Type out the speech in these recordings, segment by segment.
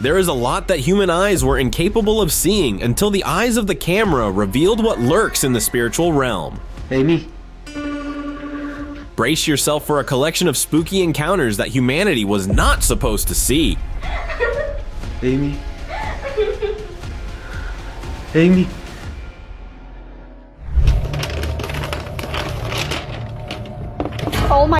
There is a lot that human eyes were incapable of seeing until the eyes of the camera revealed what lurks in the spiritual realm. Amy. Brace yourself for a collection of spooky encounters that humanity was not supposed to see. Amy. Amy. Oh my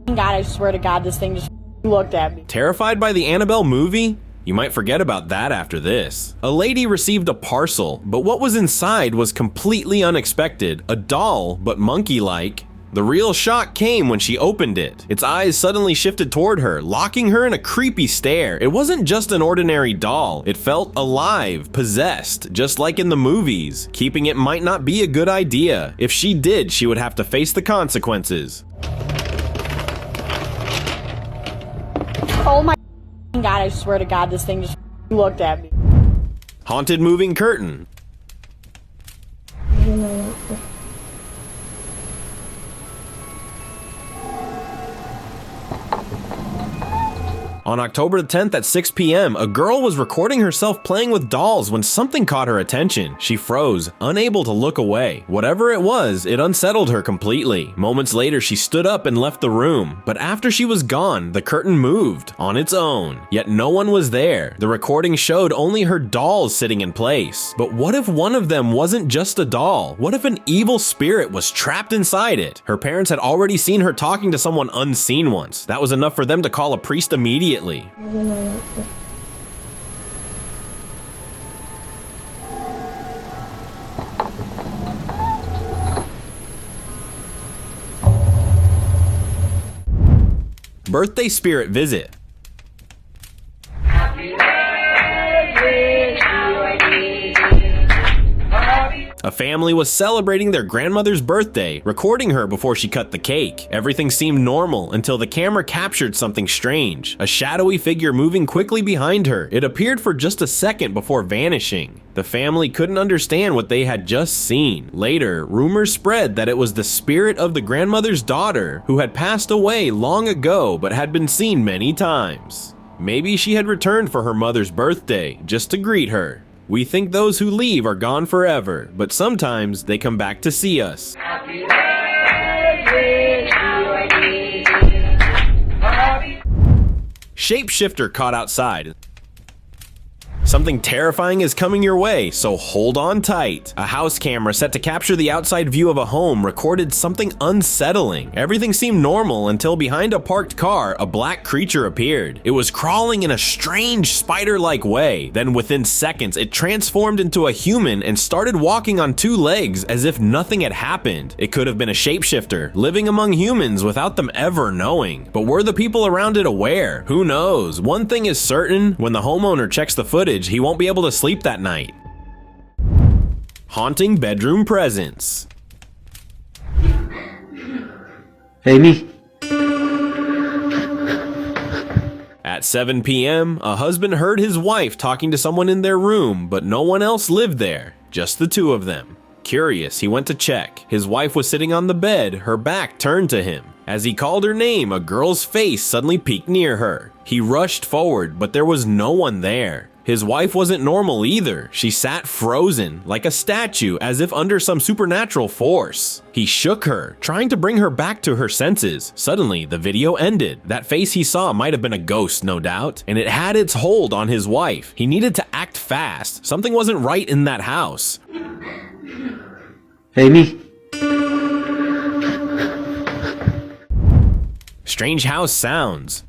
God, I swear to God, this thing just looked at me. Terrified by the Annabelle movie? You might forget about that after this. A lady received a parcel, but what was inside was completely unexpected. A doll, but monkey-like. The real shock came when she opened it. Its eyes suddenly shifted toward her, locking her in a creepy stare. It wasn't just an ordinary doll. It felt alive, possessed, just like in the movies. Keeping it might not be a good idea. If she did, she would have to face the consequences. Oh my God, I swear to God, this thing just looked at me. Haunted moving curtain. On October the 10th at 6 p.m., a girl was recording herself playing with dolls when something caught her attention. She froze, unable to look away. Whatever it was, it unsettled her completely. Moments later, she stood up and left the room. But after she was gone, the curtain moved on its own. Yet no one was there. The recording showed only her dolls sitting in place. But what if one of them wasn't just a doll? What if an evil spirit was trapped inside it? Her parents had already seen her talking to someone unseen once. That was enough for them to call a priest immediately. Birthday spirit visit. A family was celebrating their grandmother's birthday, recording her before she cut the cake. Everything seemed normal until the camera captured something strange. A shadowy figure moving quickly behind her. It appeared for just a second before vanishing. The family couldn't understand what they had just seen. Later, rumors spread that it was the spirit of the grandmother's daughter who had passed away long ago but had been seen many times. Maybe she had returned for her mother's birthday just to greet her. We think those who leave are gone forever, but sometimes they come back to see us. Shapeshifter caught outside. Something terrifying is coming your way, so hold on tight. A house camera set to capture the outside view of a home recorded something unsettling. Everything seemed normal until behind a parked car, a black creature appeared. It was crawling in a strange spider-like way. Then within seconds, it transformed into a human and started walking on two legs as if nothing had happened. It could have been a shapeshifter, living among humans without them ever knowing. But were the people around it aware? Who knows? One thing is certain, when the homeowner checks the footage, he won't be able to sleep that night. Haunting bedroom presence. Amy. At 7 p.m., a husband heard his wife talking to someone in their room, but no one else lived there, just the two of them. Curious, he went to check. His wife was sitting on the bed, her back turned to him. As he called her name, a girl's face suddenly peeked near her. He rushed forward, but there was no one there. His wife wasn't normal either. She sat frozen, like a statue, as if under some supernatural force. He shook her, trying to bring her back to her senses. Suddenly, the video ended. That face he saw might have been a ghost, no doubt, and it had its hold on his wife. He needed to act fast. Something wasn't right in that house. Amy. Strange house sounds.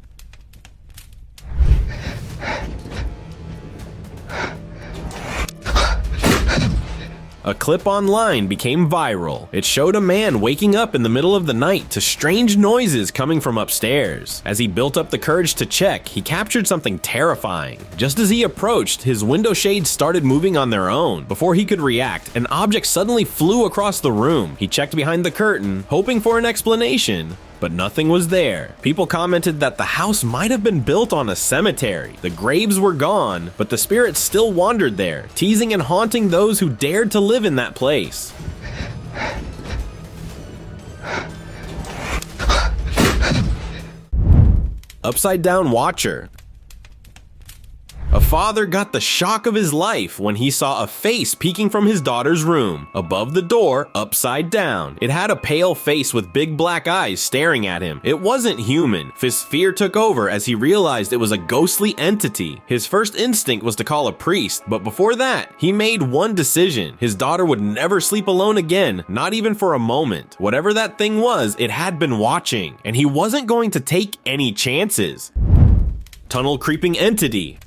A clip online became viral. It showed a man waking up in the middle of the night to strange noises coming from upstairs. As he built up the courage to check, he captured something terrifying. Just as he approached, his window shades started moving on their own. Before he could react, an object suddenly flew across the room. He checked behind the curtain, hoping for an explanation, but nothing was there. People commented that the house might have been built on a cemetery. The graves were gone, but the spirits still wandered there, teasing and haunting those who dared to live in that place. Upside down watcher. A father got the shock of his life when he saw a face peeking from his daughter's room, above the door, upside down. It had a pale face with big black eyes staring at him. It wasn't human. His fear took over as he realized it was a ghostly entity. His first instinct was to call a priest, but before that, he made one decision. His daughter would never sleep alone again, not even for a moment. Whatever that thing was, it had been watching, and he wasn't going to take any chances. Tunnel creeping entity.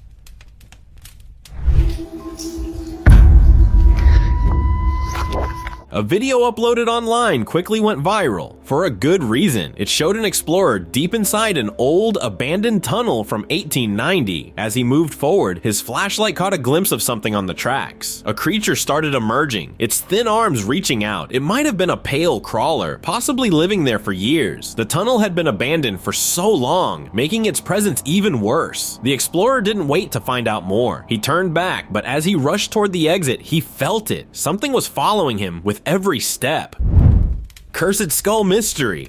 A video uploaded online quickly went viral, for a good reason. It showed an explorer deep inside an old, abandoned tunnel from 1890. As he moved forward, his flashlight caught a glimpse of something on the tracks. A creature started emerging, its thin arms reaching out. It might have been a pale crawler, possibly living there for years. The tunnel had been abandoned for so long, making its presence even worse. The explorer didn't wait to find out more. He turned back, but as he rushed toward the exit, he felt it. Something was following him with every step. Cursed Skull Mystery.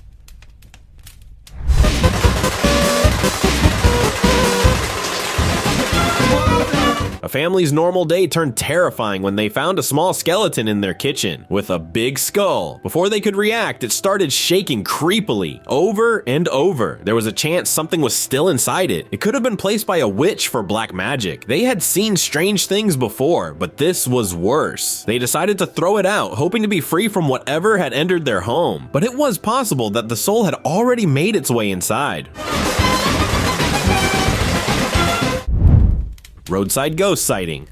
A family's normal day turned terrifying when they found a small skeleton in their kitchen with a big skull. Before they could react, it started shaking creepily, over and over. There was a chance something was still inside it. It could have been placed by a witch for black magic. They had seen strange things before, but this was worse. They decided to throw it out, hoping to be free from whatever had entered their home. But it was possible that the soul had already made its way inside. Roadside ghost sighting.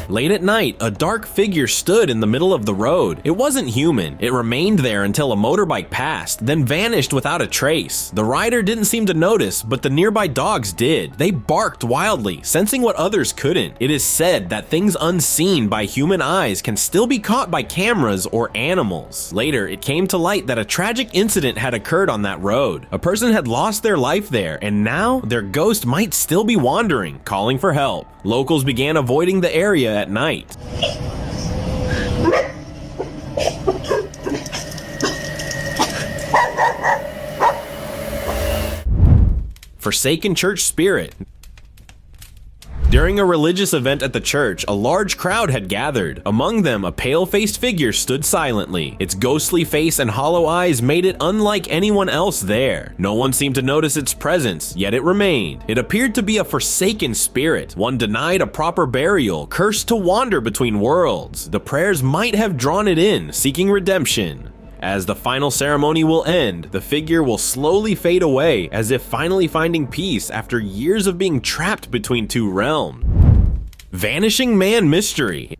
Late at night, a dark figure stood in the middle of the road. It wasn't human. It remained there until a motorbike passed, then vanished without a trace. The rider didn't seem to notice, but the nearby dogs did. They barked wildly, sensing what others couldn't. It is said that things unseen by human eyes can still be caught by cameras or animals. Later, it came to light that a tragic incident had occurred on that road. A person had lost their life there, and now their ghost might still be wandering, calling for help. Locals began avoiding the area at night. Forsaken church spirit. During a religious event at the church, a large crowd had gathered. Among them, a pale-faced figure stood silently. Its ghostly face and hollow eyes made it unlike anyone else there. No one seemed to notice its presence, yet it remained. It appeared to be a forsaken spirit, one denied a proper burial, cursed to wander between worlds. The prayers might have drawn it in, seeking redemption. As the final ceremony will end, the figure will slowly fade away, as if finally finding peace after years of being trapped between two realms. Vanishing Man Mystery.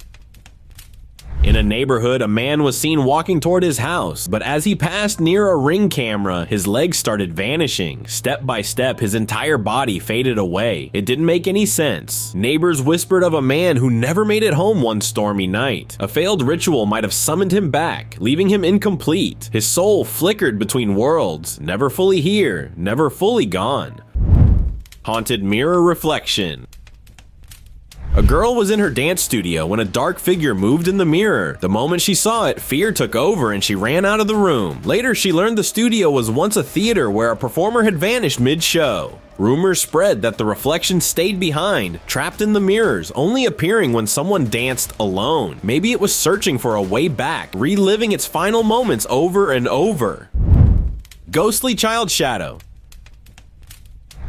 In a neighborhood, a man was seen walking toward his house, but as he passed near a ring camera, his legs started vanishing. Step by step, his entire body faded away. It didn't make any sense. Neighbors whispered of a man who never made it home one stormy night. A failed ritual might have summoned him back, leaving him incomplete. His soul flickered between worlds, never fully here, never fully gone. Haunted mirror reflection. A girl was in her dance studio when a dark figure moved in the mirror. The moment she saw it, fear took over and she ran out of the room. Later, she learned the studio was once a theater where a performer had vanished mid-show. Rumors spread that the reflection stayed behind, trapped in the mirrors, only appearing when someone danced alone. Maybe it was searching for a way back, reliving its final moments over and over. Ghostly child shadow.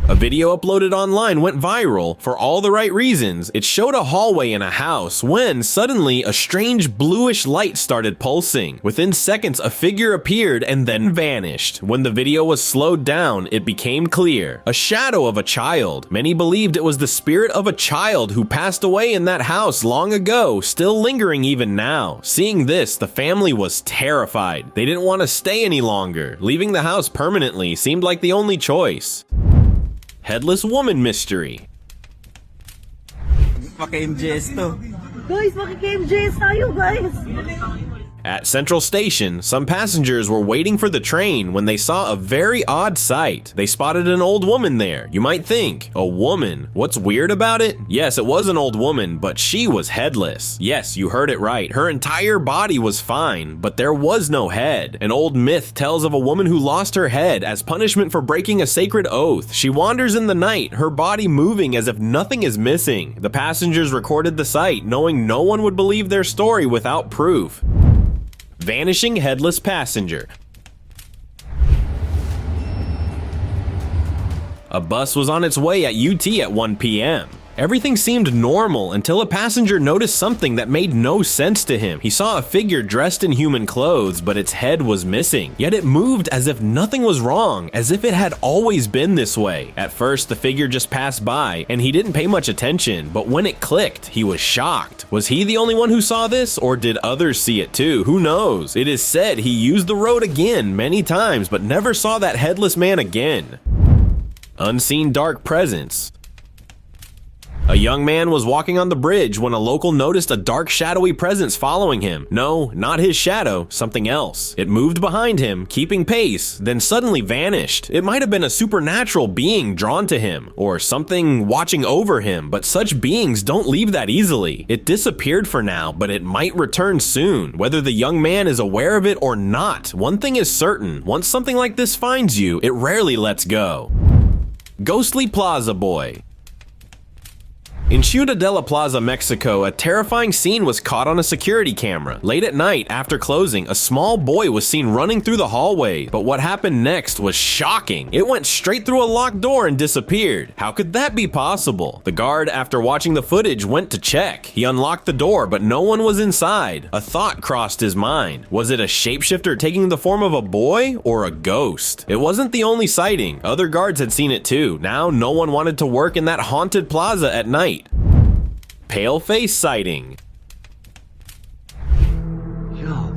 A video uploaded online went viral for all the right reasons. It showed a hallway in a house when, suddenly, a strange bluish light started pulsing. Within seconds, a figure appeared and then vanished. When the video was slowed down, it became clear. A shadow of a child. Many believed it was the spirit of a child who passed away in that house long ago, still lingering even now. Seeing this, the family was terrified. They didn't want to stay any longer. Leaving the house permanently seemed like the only choice. Headless Woman Mystery. Paka-MJS to. Guys, maki-MJS tayo, guys! At Central Station, some passengers were waiting for the train when they saw a very odd sight. They spotted an old woman there. You might think, a woman? What's weird about it? Yes, it was an old woman, but she was headless. Yes, you heard it right. Her entire body was fine, but there was no head. An old myth tells of a woman who lost her head as punishment for breaking a sacred oath. She wanders in the night, her body moving as if nothing is missing. The passengers recorded the sight, knowing no one would believe their story without proof. Vanishing headless passenger. A bus was on its way at UT at 1 p.m. Everything seemed normal until a passenger noticed something that made no sense to him. He saw a figure dressed in human clothes, but its head was missing. Yet it moved as if nothing was wrong, as if it had always been this way. At first, the figure just passed by, and he didn't pay much attention, but when it clicked, he was shocked. Was he the only one who saw this, or did others see it too? Who knows? It is said he used the road again many times, but never saw that headless man again. Unseen dark presence. A young man was walking on the bridge when a local noticed a dark shadowy presence following him. No, not his shadow, something else. It moved behind him, keeping pace, then suddenly vanished. It might have been a supernatural being drawn to him, or something watching over him, but such beings don't leave that easily. It disappeared for now, but it might return soon. Whether the young man is aware of it or not, one thing is certain: once something like this finds you, it rarely lets go. Ghostly Plaza Boy. In Ciudad de la Plaza, Mexico, a terrifying scene was caught on a security camera. Late at night, after closing, a small boy was seen running through the hallway. But what happened next was shocking. It went straight through a locked door and disappeared. How could that be possible? The guard, after watching the footage, went to check. He unlocked the door, but no one was inside. A thought crossed his mind. Was it a shapeshifter taking the form of a boy or a ghost? It wasn't the only sighting. Other guards had seen it too. Now no one wanted to work in that haunted plaza at night. Pale face sighting. Yo.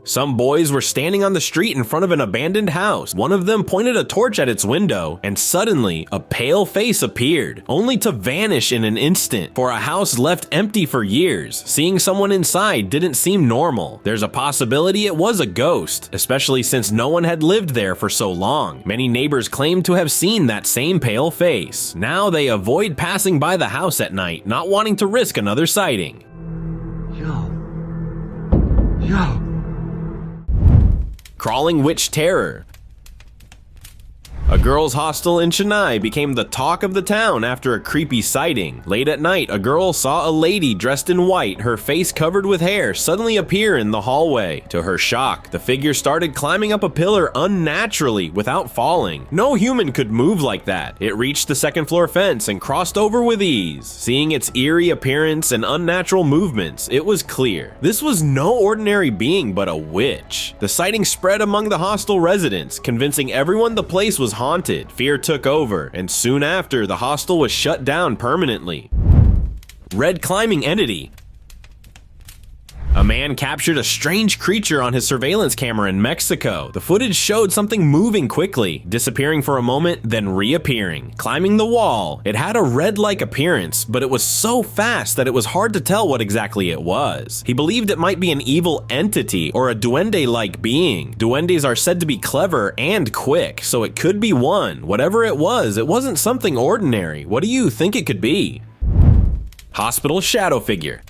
Some boys were standing on the street in front of an abandoned house. One of them pointed a torch at its window, and suddenly a pale face appeared, only to vanish in an instant. For a house left empty for years, seeing someone inside didn't seem normal. There's a possibility it was a ghost, especially since no one had lived there for so long. Many neighbors claimed to have seen that same pale face. Now they avoid passing by the house at night, not wanting to risk another sighting. Yo. Crawling witch terror. A girls' hostel in Chennai became the talk of the town after a creepy sighting. Late at night, a girl saw a lady dressed in white, her face covered with hair, suddenly appear in the hallway. To her shock, the figure started climbing up a pillar unnaturally without falling. No human could move like that. It reached the second floor fence and crossed over with ease. Seeing its eerie appearance and unnatural movements, it was clear this was no ordinary being but a witch. The sighting spread among the hostel residents, convincing everyone the place was haunted. Fear took over, and soon after, the hostel was shut down permanently. Red climbing entity. A man captured a strange creature on his surveillance camera in Mexico. The footage showed something moving quickly, disappearing for a moment, then reappearing, climbing the wall. It had a red-like appearance, but it was so fast that it was hard to tell what exactly it was. He believed it might be an evil entity or a duende-like being. Duendes are said to be clever and quick, so it could be one. Whatever it wasn't something ordinary. What do you think it could be? Hospital shadow figure.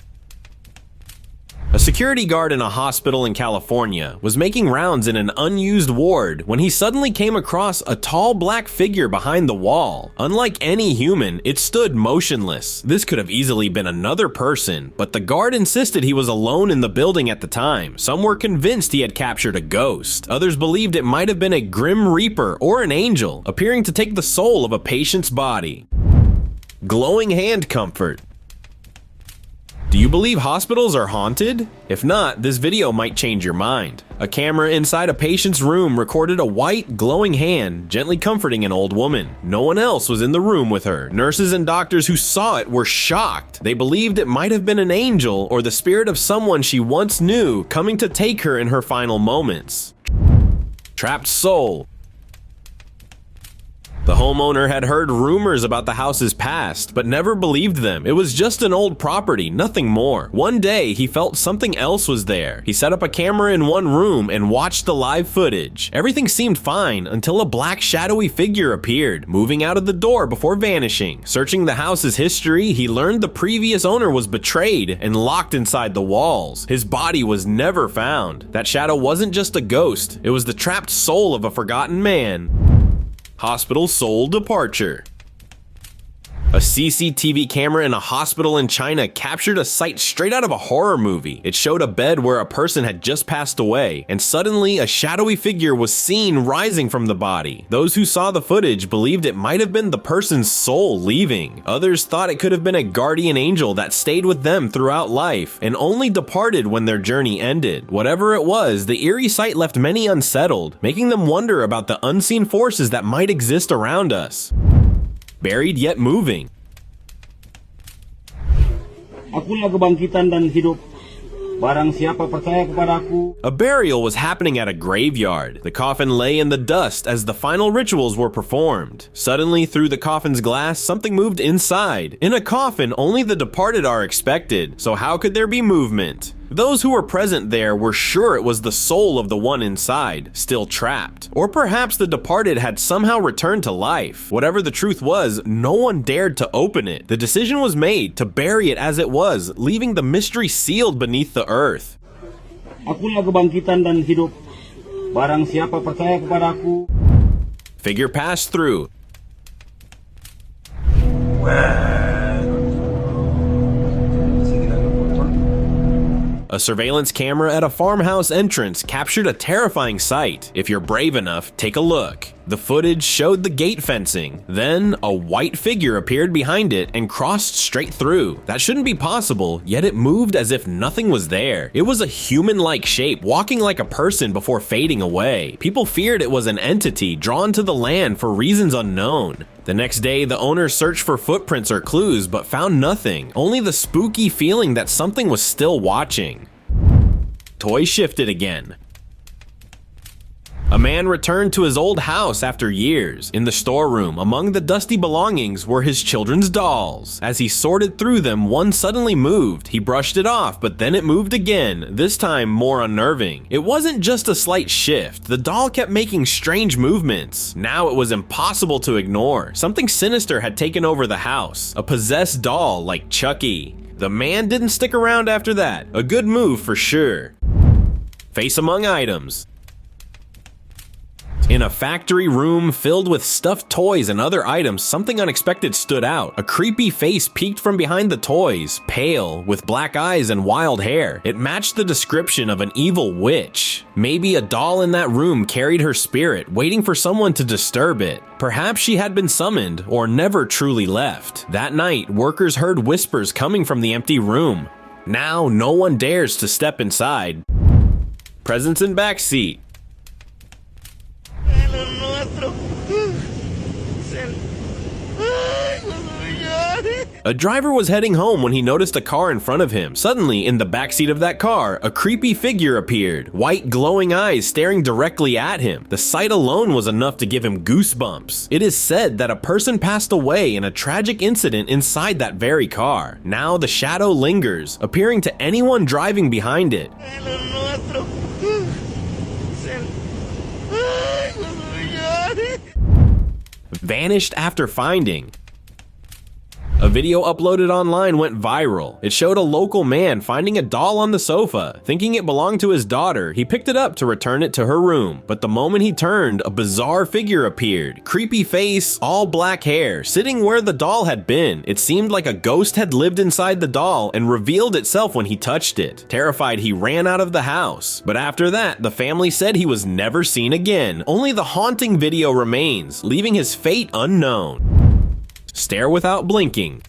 A security guard in a hospital in California was making rounds in an unused ward when he suddenly came across a tall black figure behind the wall. Unlike any human, it stood motionless. This could have easily been another person, but the guard insisted he was alone in the building at the time. Some were convinced he had captured a ghost. Others believed it might have been a grim reaper or an angel, appearing to take the soul of a patient's body. Glowing hand comfort. Do you believe hospitals are haunted? If not, this video might change your mind. A camera inside a patient's room recorded a white, glowing hand gently comforting an old woman. No one else was in the room with her. Nurses and doctors who saw it were shocked. They believed it might have been an angel or the spirit of someone she once knew coming to take her in her final moments. Trapped soul. The homeowner had heard rumors about the house's past, but never believed them. It was just an old property, nothing more. One day, he felt something else was there. He set up a camera in one room and watched the live footage. Everything seemed fine until a black shadowy figure appeared, moving out of the door before vanishing. Searching the house's history, he learned the previous owner was betrayed and locked inside the walls. His body was never found. That shadow wasn't just a ghost, it was the trapped soul of a forgotten man. Hospital soul departure. A CCTV camera in a hospital in China captured a sight straight out of a horror movie. It showed a bed where a person had just passed away, and suddenly a shadowy figure was seen rising from the body. Those who saw the footage believed it might have been the person's soul leaving. Others thought it could have been a guardian angel that stayed with them throughout life, and only departed when their journey ended. Whatever it was, the eerie sight left many unsettled, making them wonder about the unseen forces that might exist around us. Buried yet moving. Akulah kebangkitan dan hidup. Barang siapa percaya kepadaku. A burial was happening at a graveyard. The coffin lay in the dust as the final rituals were performed. Suddenly, through the coffin's glass, something moved inside. In a coffin, only the departed are expected, so how could there be movement? Those who were present there were sure it was the soul of the one inside, still trapped. Or perhaps the departed had somehow returned to life. Whatever the truth was, no one dared to open it. The decision was made to bury it as it was, leaving the mystery sealed beneath the earth. Akulah kebangkitan dan hidup. Barang siapa percaya kepadaku. Figure passed through. A surveillance camera at a farmhouse entrance captured a terrifying sight. If you're brave enough, take a look. The footage showed the gate fencing. Then, a white figure appeared behind it and crossed straight through. That shouldn't be possible, yet it moved as if nothing was there. It was a human-like shape, walking like a person before fading away. People feared it was an entity drawn to the land for reasons unknown. The next day, the owner searched for footprints or clues, but found nothing, only the spooky feeling that something was still watching. Toy shifted again. A man returned to his old house after years. In the storeroom, among the dusty belongings were his children's dolls. As he sorted through them, one suddenly moved. He brushed it off, but then it moved again, this time more unnerving. It wasn't just a slight shift. The doll kept making strange movements. Now it was impossible to ignore. Something sinister had taken over the house. A possessed doll like Chucky. The man didn't stick around after that. A good move for sure. Face among items. In a factory room filled with stuffed toys and other items, something unexpected stood out. A creepy face peeked from behind the toys, pale, with black eyes and wild hair. It matched the description of an evil witch. Maybe a doll in that room carried her spirit, waiting for someone to disturb it. Perhaps she had been summoned, or never truly left. That night, workers heard whispers coming from the empty room. Now, no one dares to step inside. Presence in Backseat. A driver was heading home when he noticed a car in front of him. Suddenly, in the backseat of that car, a creepy figure appeared, white glowing eyes staring directly at him. The sight alone was enough to give him goosebumps. It is said that a person passed away in a tragic incident inside that very car. Now the shadow lingers, appearing to anyone driving behind it. Vanished after finding. A video uploaded online went viral. It showed a local man finding a doll on the sofa. Thinking it belonged to his daughter, he picked it up to return it to her room. But the moment he turned, a bizarre figure appeared. Creepy face, all black hair, sitting where the doll had been. It seemed like a ghost had lived inside the doll and revealed itself when he touched it. Terrified, he ran out of the house. But after that, the family said he was never seen again. Only the haunting video remains, leaving his fate unknown. Stare without blinking.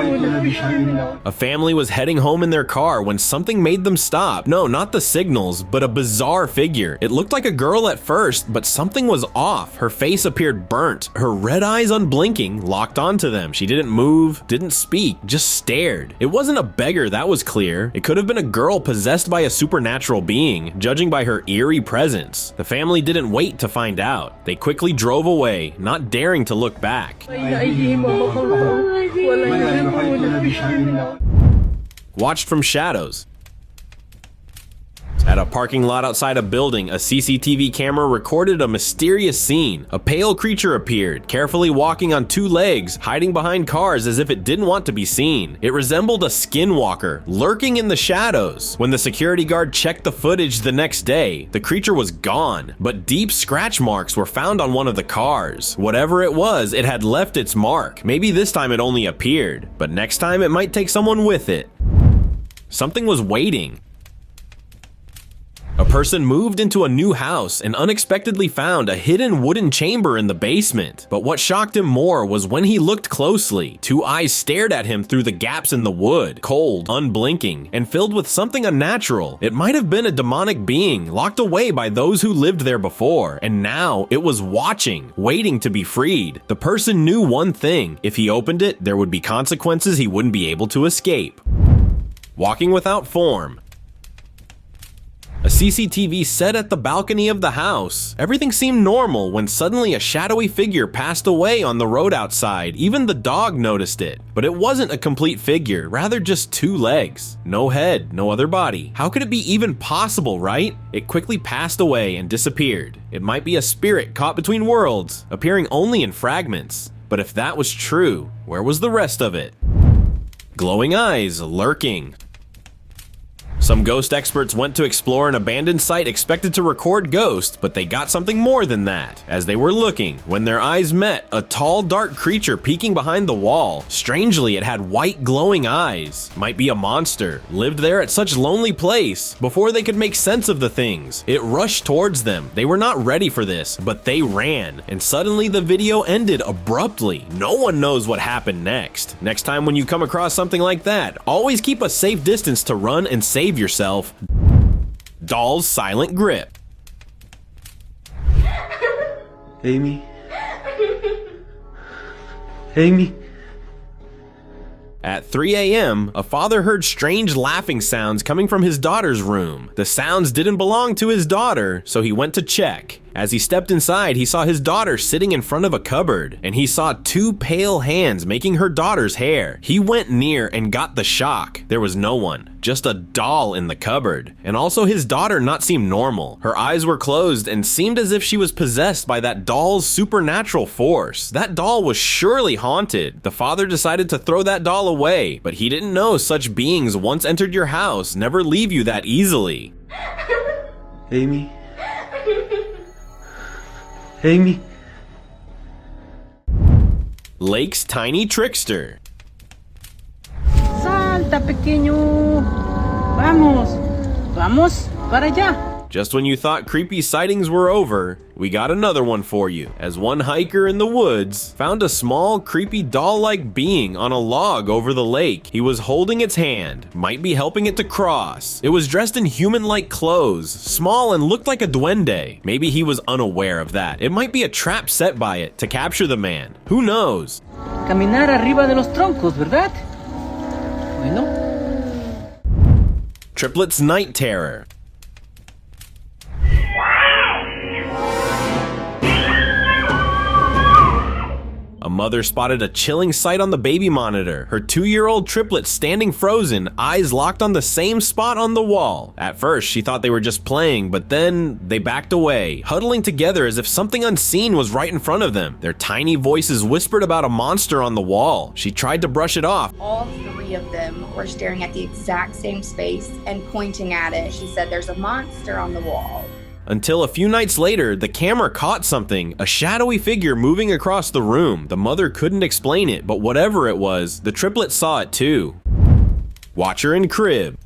A family was heading home in their car when something made them stop. No, not the signals, but a bizarre figure. It looked like a girl at first, but something was off. Her face appeared burnt, her red eyes unblinking, locked onto them. She didn't move, didn't speak, just stared. It wasn't a beggar, that was clear. It could have been a girl possessed by a supernatural being, judging by her eerie presence. The family didn't wait to find out. They quickly drove away, not daring to look back. Watched from shadows. At a parking lot outside a building, a CCTV camera recorded a mysterious scene. A pale creature appeared, carefully walking on two legs, hiding behind cars as if it didn't want to be seen. It resembled a skinwalker, lurking in the shadows. When the security guard checked the footage the next day, the creature was gone, but deep scratch marks were found on one of the cars. Whatever it was, it had left its mark. Maybe this time it only appeared, but next time it might take someone with it. Something was waiting. A person moved into a new house and unexpectedly found a hidden wooden chamber in the basement. But what shocked him more was when he looked closely. Two eyes stared at him through the gaps in the wood, cold, unblinking, and filled with something unnatural. It might have been a demonic being locked away by those who lived there before, and now it was watching, waiting to be freed. The person knew one thing: if he opened it, there would be consequences he wouldn't be able to escape. Walking without form. A CCTV set at the balcony of the house. Everything seemed normal when suddenly a shadowy figure passed away on the road outside. Even the dog noticed it. But it wasn't a complete figure, rather just two legs. No head, no other body. How could it be even possible, right? It quickly passed away and disappeared. It might be a spirit caught between worlds, appearing only in fragments. But if that was true, where was the rest of it? Glowing eyes, lurking. Some ghost experts went to explore an abandoned site expected to record ghosts, but they got something more than that. As they were looking, when their eyes met, a tall, dark creature peeking behind the wall. Strangely, it had white, glowing eyes. Might be a monster. Lived there at such lonely place. Before they could make sense of the things, it rushed towards them. They were not ready for this, but they ran. And suddenly the video ended abruptly. No one knows what happened next. Next time when you come across something like that, always keep a safe distance to run and save yourself. Doll's silent grip. Amy? Amy? At 3 a.m., a father heard strange laughing sounds coming from his daughter's room. The sounds didn't belong to his daughter, so he went to check. As he stepped inside, he saw his daughter sitting in front of a cupboard, and he saw two pale hands making her daughter's hair. He went near and got the shock. There was no one, just a doll in the cupboard. And also his daughter not seem normal. Her eyes were closed and seemed as if she was possessed by that doll's supernatural force. That doll was surely haunted. The father decided to throw that doll away, but he didn't know such beings once entered your house never leave you that easily. Amy? Amy? Lake's tiny trickster. Salta, pequeño. Vamos. Vamos para allá. Just when you thought creepy sightings were over, we got another one for you, as one hiker in the woods found a small, creepy doll-like being on a log over the lake. He was holding its hand, might be helping it to cross. It was dressed in human-like clothes, small and looked like a duende. Maybe he was unaware of that. It might be a trap set by it to capture the man. Who knows? Caminar arriba de los troncos, ¿verdad? Bueno. Triplets' night terror. A mother spotted a chilling sight on the baby monitor. Her 2-year-old triplet standing frozen, eyes locked on the same spot on the wall. At first, she thought they were just playing, but then they backed away, huddling together as if something unseen was right in front of them. Their tiny voices whispered about a monster on the wall. She tried to brush it off. All three of them were staring at the exact same space and pointing at it. She said, "There's a monster on the wall." Until a few nights later, the camera caught something, a shadowy figure moving across the room. The mother couldn't explain it, but whatever it was, the triplets saw it too. Watcher in crib.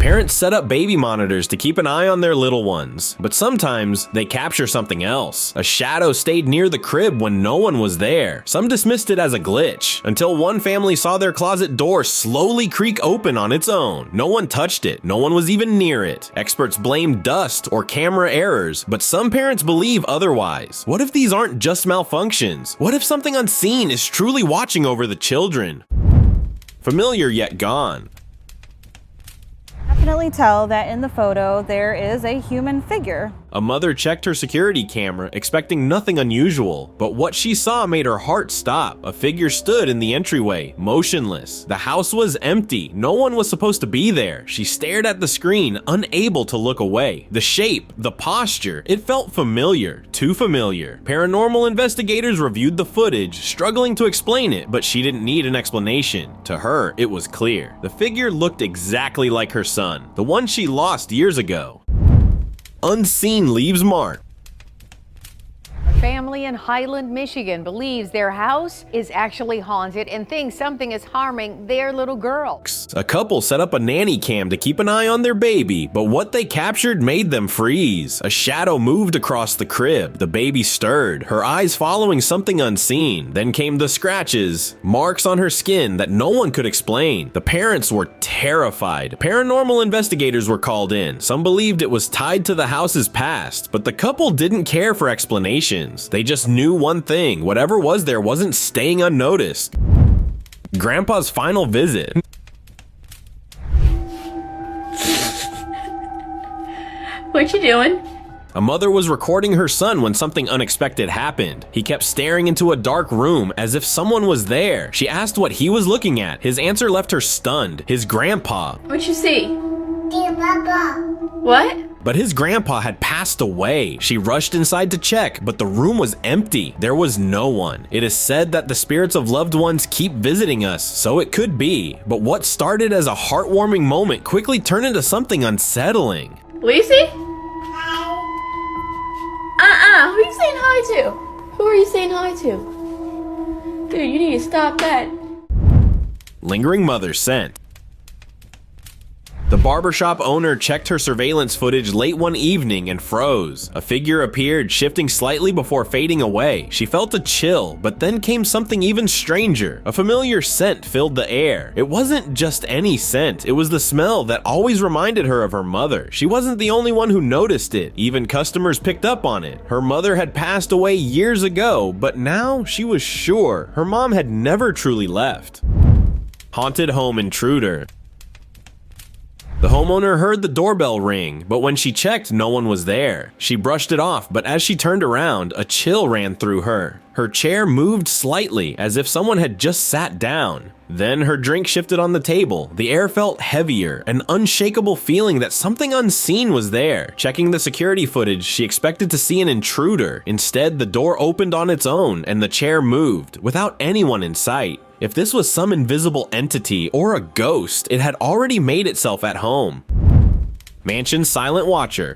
Parents set up baby monitors to keep an eye on their little ones, but sometimes they capture something else. A shadow stayed near the crib when no one was there. Some dismissed it as a glitch, until one family saw their closet door slowly creak open on its own. No one touched it, no one was even near it. Experts blame dust or camera errors, but some parents believe otherwise. What if these aren't just malfunctions? What if something unseen is truly watching over the children? Familiar yet gone. Definitely tell that in the photo there is a human figure. A mother checked her security camera, expecting nothing unusual, but what she saw made her heart stop. A figure stood in the entryway, motionless. The house was empty. No one was supposed to be there. She stared at the screen, unable to look away. The shape, the posture, it felt familiar, too familiar. Paranormal investigators reviewed the footage, struggling to explain it, but she didn't need an explanation. To her, it was clear. The figure looked exactly like her son, the one she lost years ago. Unseen leaves mark. A family in Highland, Michigan believes their house is actually haunted and thinks something is harming their little girl. A couple set up a nanny cam to keep an eye on their baby, but what they captured made them freeze. A shadow moved across the crib. The baby stirred, her eyes following something unseen. Then came the scratches, marks on her skin that no one could explain. The parents were terrified. Paranormal investigators were called in. Some believed it was tied to the house's past, but the couple didn't care for explanations. They just knew one thing: whatever was there wasn't staying unnoticed. Grandpa's final visit. What you doing? A mother was recording her son when something unexpected happened. He kept staring into a dark room as if someone was there. She asked what he was looking at. His answer left her stunned. His grandpa. What you see? What? But his grandpa had passed away. She rushed inside to check, but the room was empty. There was no one. It is said that the spirits of loved ones keep visiting us, so it could be. But what started as a heartwarming moment quickly turned into something unsettling. Lucy? Who are you saying hi to? Who are you saying hi to? Dude, you need to stop that. Lingering mother sent. The barbershop owner checked her surveillance footage late one evening and froze. A figure appeared, shifting slightly before fading away. She felt a chill, but then came something even stranger. A familiar scent filled the air. It wasn't just any scent, it was the smell that always reminded her of her mother. She wasn't the only one who noticed it. Even customers picked up on it. Her mother had passed away years ago, but now she was sure her mom had never truly left. Haunted home intruder. The homeowner heard the doorbell ring, but when she checked, no one was there. She brushed it off, but as she turned around, a chill ran through her. Her chair moved slightly, as if someone had just sat down. Then her drink shifted on the table. The air felt heavier, an unshakable feeling that something unseen was there. Checking the security footage, she expected to see an intruder. Instead, the door opened on its own, and the chair moved, without anyone in sight. If this was some invisible entity or a ghost, it had already made itself at home. Mansion silent watcher.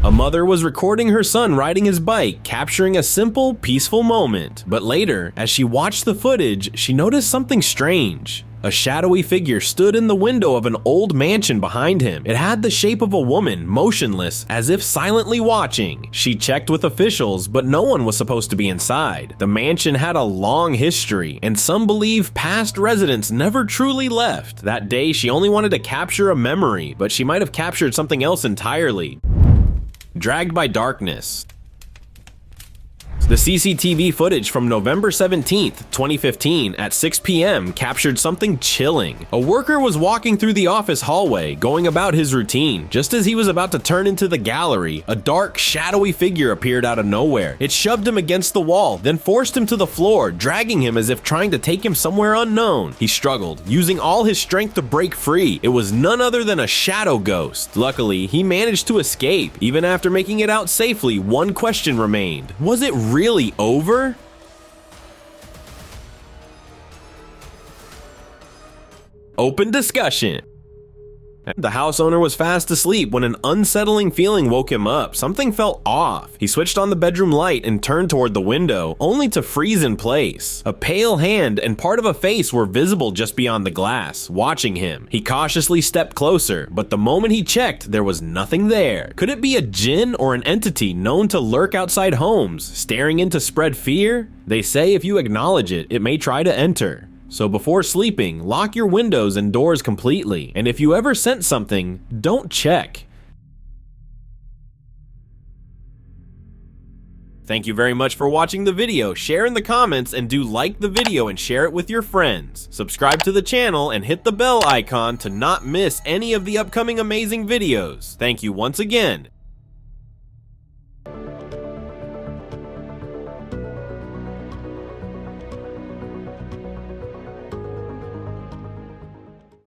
A mother was recording her son riding his bike, capturing a simple, peaceful moment. But later, as she watched the footage, she noticed something strange. A shadowy figure stood in the window of an old mansion behind him. It had the shape of a woman, motionless, as if silently watching. She checked with officials, but no one was supposed to be inside. The mansion had a long history, and some believe past residents never truly left. That day, she only wanted to capture a memory, but she might have captured something else entirely. Dragged by darkness. The CCTV footage from November 17th, 2015 at 6 p.m. captured something chilling. A worker was walking through the office hallway, going about his routine. Just as he was about to turn into the gallery, a dark, shadowy figure appeared out of nowhere. It shoved him against the wall, then forced him to the floor, dragging him as if trying to take him somewhere unknown. He struggled, using all his strength to break free. It was none other than a shadow ghost. Luckily, he managed to escape. Even after making it out safely, one question remained. Was it really over? Open discussion. The house owner was fast asleep when an unsettling feeling woke him up. Something felt off. He switched on the bedroom light and turned toward the window, only to freeze in place. A pale hand and part of a face were visible just beyond the glass, watching him. He cautiously stepped closer, but the moment he checked, there was nothing there. Could it be a djinn or an entity known to lurk outside homes, staring in to spread fear? They say if you acknowledge it, it may try to enter. So before sleeping, lock your windows and doors completely. And if you ever sense something, don't check. Thank you very much for watching the video. Share in the comments and do like the video and share it with your friends. Subscribe to the channel and hit the bell icon to not miss any of the upcoming amazing videos. Thank you once again.